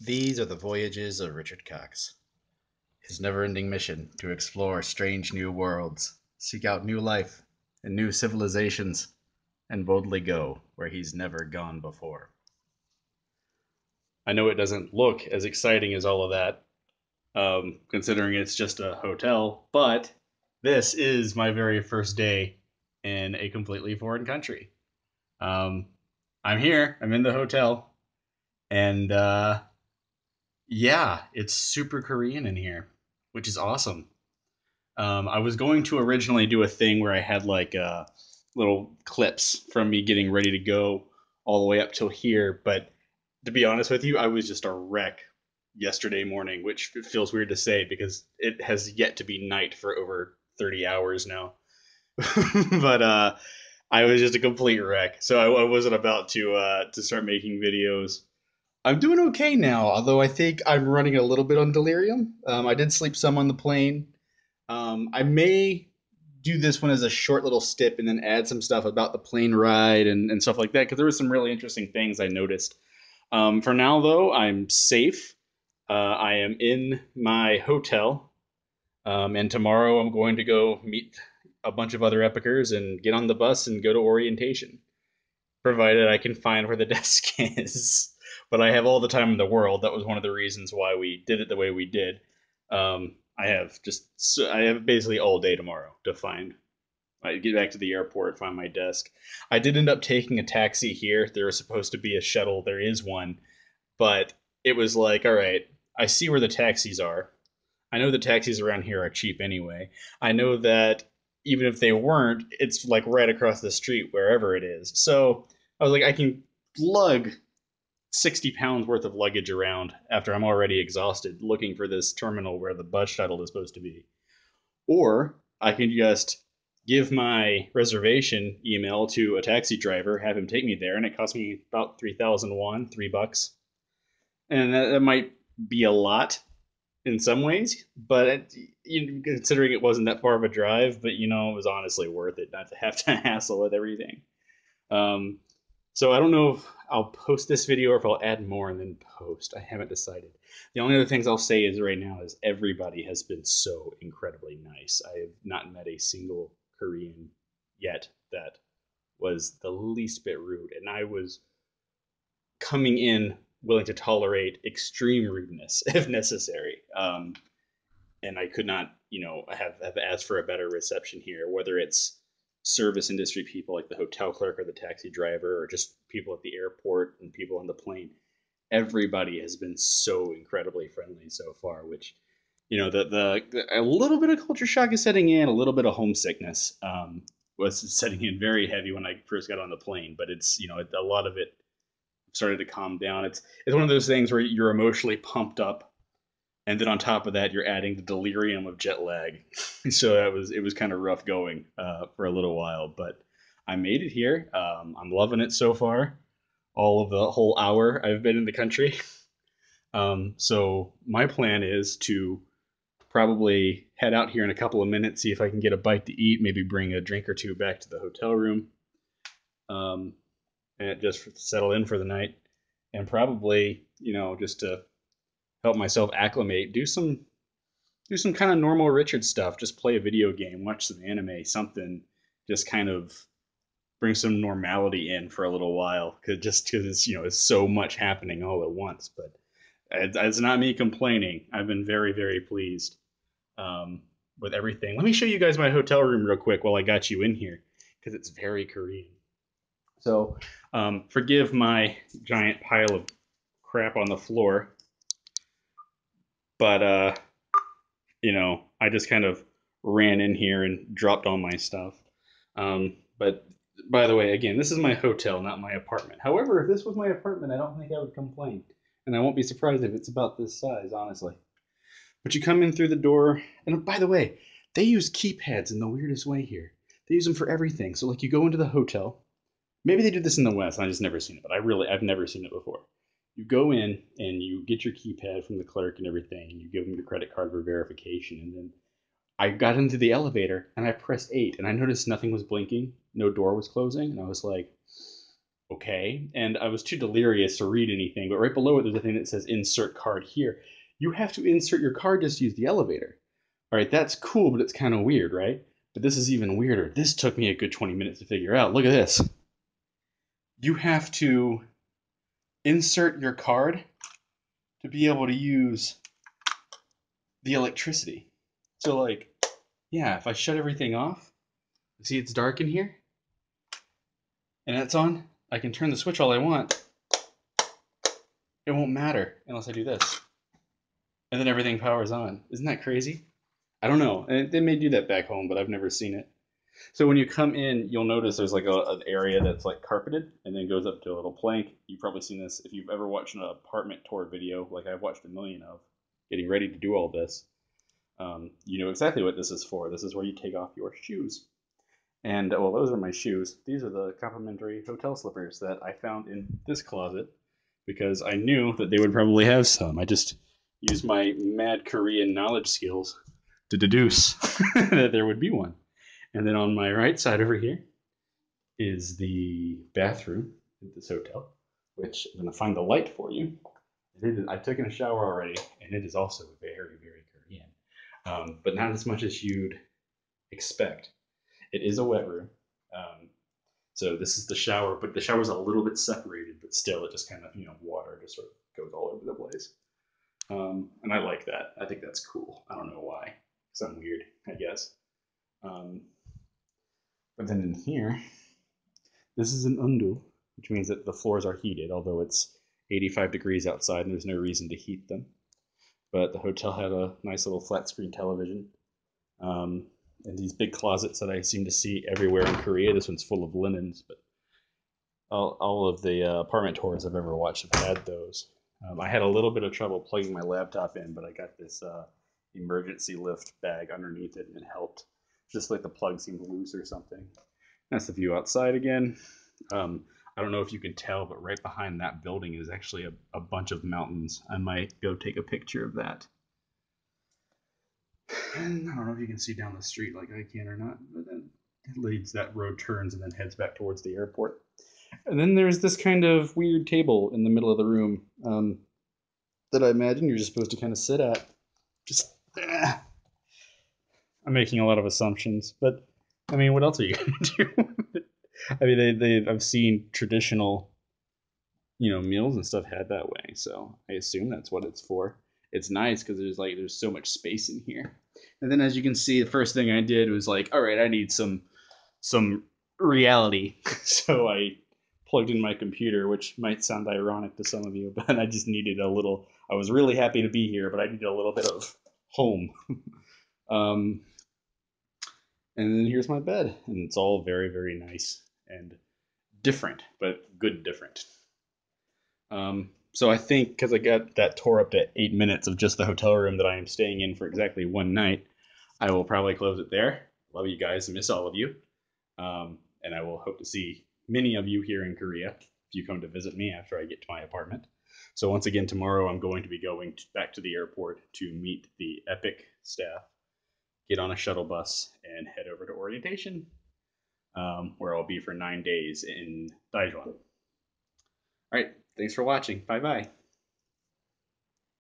These are the voyages of Richard Cox. His never ending mission to explore strange new worlds, seek out new life and new civilizations, and boldly go where he's never gone before. I know it doesn't look as exciting as all of that, considering it's just a hotel, but this is my very first day in a completely foreign country. Um, I'm here, I'm in the hotel, and yeah, it's super Korean in here, which is awesome. I was going to originally do a thing where I had like little clips from me getting ready to go all the way up till here, but to be honest with you, I was just a wreck yesterday morning, which feels weird to say because it has yet to be night for over 30 hours now. But I was just a complete wreck, so I wasn't about to start making videos. I'm doing okay now, although I think I'm running a little bit on delirium. I did sleep some on the plane. I may do this one as a short little stip and then add some stuff about the plane ride and stuff like that because there were some really interesting things I noticed. For now, though, I'm safe. I am in my hotel, and tomorrow I'm going to go meet a bunch of other epicers and get on the bus and go to orientation, provided I can find where the desk is. But I have all the time in the world. That was one of the reasons why we did it the way we did. I have basically all day tomorrow to find. I get back to the airport, find my desk. I did end up taking a taxi here. There was supposed to be a shuttle. There is one, but it was like, all right, I see where the taxis are. I know the taxis around here are cheap anyway. I know that even if they weren't, it's like right across the street wherever it is. So I was like, I can lug 60 pounds worth of luggage around after I'm already exhausted looking for this terminal where the bus shuttle is supposed to be. Or I can just give my reservation email to a taxi driver, have him take me there, and it cost me about 3,000 won, $3. And that might be a lot in some ways, but considering it wasn't that far of a drive, but it was honestly worth it not to have to hassle with everything. Um, so I don't know if I'll post this video or if I'll add more and then post. I haven't decided. The only other things I'll say is right now is everybody has been so incredibly nice. I have not met a single Korean yet that was the least bit rude, and I was coming in willing to tolerate extreme rudeness if necessary. And I could not, have asked for a better reception here, whether it's service industry people like the hotel clerk or the taxi driver or just people at the airport and people on the plane. Everybody has been so incredibly friendly so far, which a little bit of culture shock is setting in, a little bit of homesickness was setting in very heavy when I first got on the plane, but it's a lot of it started to calm down. It's one of those things where you're emotionally pumped up, and then on top of that, you're adding the delirium of jet lag. So it was kind of rough going for a little while, but I made it here. I'm loving it so far. All of the whole hour I've been in the country. So my plan is to probably head out here in a couple of minutes, see if I can get a bite to eat, maybe bring a drink or two back to the hotel room, um, and just settle in for the night, and probably just to help myself acclimate, do some kind of normal Richard stuff. Just play a video game, watch some anime, something. Just kind of bring some normality in for a little while, because it's so much happening all at once. But it's not me complaining. I've been very very pleased with everything. Let me show you guys my hotel room real quick while I got you in here, because it's very Korean. So forgive my giant pile of crap on the floor, but I just kind of ran in here and dropped all my stuff. But by the way, again, this is my hotel, not my apartment. However, if this was my apartment, I don't think I would complain, and I won't be surprised if it's about this size, honestly. But you come in through the door, and by the way, they use keypads in the weirdest way here. They use them for everything. So like you go into the hotel. Maybe they do this in the West, and I just never seen it, but I've never seen it before. You go in and you get your keypad from the clerk and everything, and you give them your credit card for verification, and then I got into the elevator and I pressed 8 and I noticed nothing was blinking, no door was closing, and I was like, okay, and I was too delirious to read anything, but right below it there's a thing that says insert card here. You have to insert your card just to use the elevator. All right, that's cool, but it's kind of weird, right? But this is even weirder. This took me a good 20 minutes to figure out. Look at this. You have to insert your card to be able to use the electricity. So like, yeah, if I shut everything off, see it's dark in here, and that's on, I can turn the switch all I want. It won't matter unless I do this. And then everything powers on. Isn't that crazy? I don't know. And they may do that back home, but I've never seen it. So when you come in, you'll notice there's like an area that's like carpeted and then goes up to a little plank. You've probably seen this if you've ever watched an apartment tour video, like I've watched a million of, getting ready to do all this. You know exactly what this is for. This is where you take off your shoes. And well, those are my shoes. These are the complimentary hotel slippers that I found in this closet because I knew that they would probably have some. I just used my mad Korean knowledge skills to deduce that there would be one. And then on my right side over here is the bathroom at this hotel, which I'm going to find the light for you. I took in a shower already, and it is also very, very Korean, but not as much as you'd expect. It is a wet room. So this is the shower, but the shower's a little bit separated, but still it just kind of, water just sort of goes all over the place. And I like that. I think that's cool. I don't know why. Because I'm weird, I guess. But then in here, this is an undu, which means that the floors are heated, although it's 85 degrees outside and there's no reason to heat them. But the hotel had a nice little flat screen television. And these big closets that I seem to see everywhere in Korea. This one's full of linens, but all of the apartment tours I've ever watched have had those. I had a little bit of trouble plugging my laptop in, but I got this emergency lift bag underneath it, and it helped. Just like the plug seemed loose or something. That's the view outside again. I don't know if you can tell, but right behind that building is actually a bunch of mountains. I might go take a picture of that. And I don't know if you can see down the street like I can or not, but then it leads, that road turns and then heads back towards the airport. And then there's this kind of weird table in the middle of the room that I imagine you're just supposed to kind of sit at. Just, I'm making a lot of assumptions, but I mean, what else are you going to do? I mean, I've seen traditional, meals and stuff had that way, so I assume that's what it's for. It's nice because there's so much space in here. And then as you can see, the first thing I did was like, all right, I need some reality. So I plugged in my computer, which might sound ironic to some of you, but I just needed a little. I was really happy to be here, but I needed a little bit of home. And then here's my bed, and it's all very, very nice and different, but good different. So I think because I got that tour up to 8 minutes of just the hotel room that I am staying in for exactly one night, I will probably close it there. Love you guys, miss all of you. And I will hope to see many of you here in Korea if you come to visit me after I get to my apartment. So once again, tomorrow I'm going to be going back to the airport to meet the Epic staff, get on a shuttle bus, and head over to orientation, where I'll be for 9 days in Daejeon. All right, thanks for watching. Bye-bye.